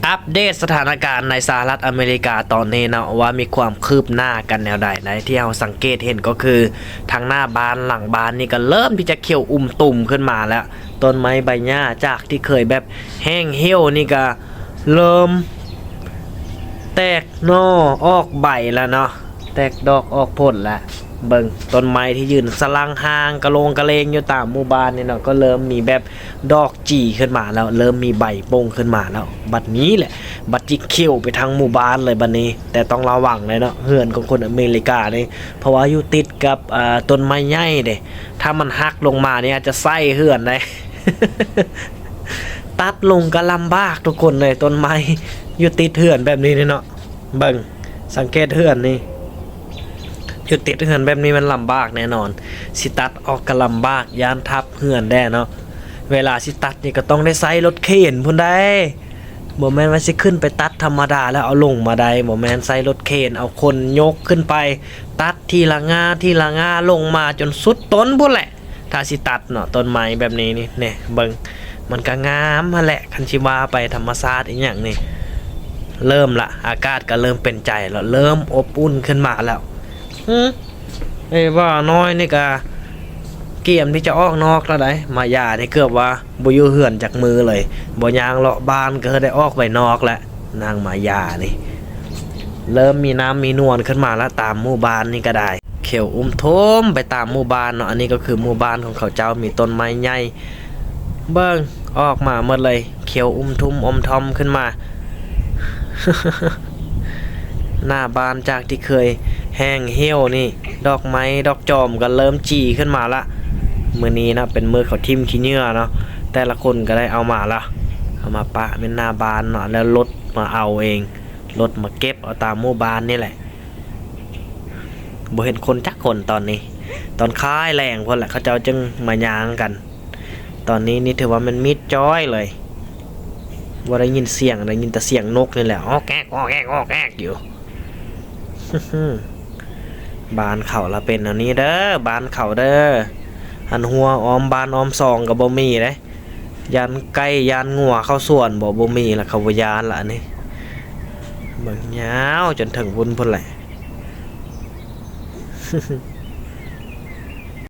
อัปเดตสถานการณ์ในสหรัฐอเมริกาตอนนี้นะว่ามีความคืบหน้ากันแนวใดในที่เราสังเกตเห็นก็คือทางหน้าบ้านหลังบ้านนี่ก็เริ่มที่จะเขียวตุ่มขึ้นมาแล้วต้นไม้ใบหญ้าจากที่เคยแบบแห้งเหี่ยวนี่ก็เริ่มแตกหน่อออกใบแล้วเนาะแตกดอกออกผลแล้วเบิ่งต้นไม้ที่ยืนสลังห่างกระโลงกระเลงอยู่ตามหมู่บ้านนี่เนาะก็เริ่มมีแบบดอกจีขึ้นมาแล้วเริ่มมีใบโป่งขึ้นมาแล้วบัดนี้แหละบัดจิเขียวไปทางหมู่บ้านเลยบัดนี้แต่ต้องระวังเลยเนาะเฮือนของคนอเมริกานี่เพราะว่าอยู่ติดกับต้นไม้ใหญ่เด้ถ้ามันหักลงมาเนี่ยอาจจะไส้เฮือนได้ ตัดลงก็ลำบากทุกคนเลยต้นไม้อยู่ติดเฮือนแบบนี้เนาะเบิ่งสังเกตเฮือนนี่อยู่ติดเหือนแบบนี้มันลำบากแน่นอนสิตัดออกก็ลำบากย่านทับเหือนได้เนาะเวลาสิตัดนี่ก็ต้องได้ใช้รถเข็นพุ่นได้บ่แม่นว่าสิขึ้นไปตัดธรรมดาแล้วเอาลงมาได้บ่แม่นใช้รถเข็นเอาคนยกขึ้นไปตัดทีละง่าลงมาจนสุดต้นพุ่นแหละถ้าสิตัดเนาะต้นไม้แบบนี้นี่เนี่ยเบิ่งมันก็งามมาแหละคันสิว่าไปธรรมชาติอีหยังนี่เริ่มละอากาศก็เริ่มเป็นใจแล้วเริ่มอบอุ่นขึ้นมาแล้วว่าน้อยนี่กะเกี่ยมที่จะออกนอกแล้วได้มายานี่เกือบว่าบ่อยู่เหือนจากมือเลยบ่ยางเลาะบ้านก็ได้ออกไปนอกแล้วนางมายานี่เริ่มมีน้ำมีนวลขึ้นมาแล้วตามหมู่บ้านนี่ก็ได้เขียวทมไปตามหมู่บ้านเนาะอันนี้ก็คือหมู่บ้านของเขาเจ้ามีต้นไม้ใหญ่เบิ่งออกมาหมดเลยเขียวทุ่มทอมขึ้นมา หน้าบ้านจากที่เคยแห้งเหี่ยวนี่ดอกไม้ดอกจอมก็เริ่มจีขึ้นมาละมื้อนี้นะเป็นมื้อเขาทิ่มขี้เหงื่อเนาะแต่ละคนก็ได้เอามาละเอามาปะเป็นหน้าบ้านเนาะแล้วรถมาเอาเองรถมาเก็บเอาตามหมู่บ้านนี่แหละบ่เห็นคนจักคนตอนนี้ตอนค้ายแรงพอแหละเขาเจ้าจึงมายางกันตอนนี้นี่ถือว่ามันมิดจ้อยเลยว่าได้ยินเสียงได้ยินแต่เสียงนกนี่แหละอ้อแก๊กอยู่ บ้านเขาละเป็นอันนี้เด้อบ้านเขาเด้อหันหัวออมบ้านออมซองกับบ่มีเด้ยันไก่ยันงัวเข้าส่วนบ่มีละเขาบ่ยานละอันนี้เบิ่งยาวจนถึงพุ่นแหละ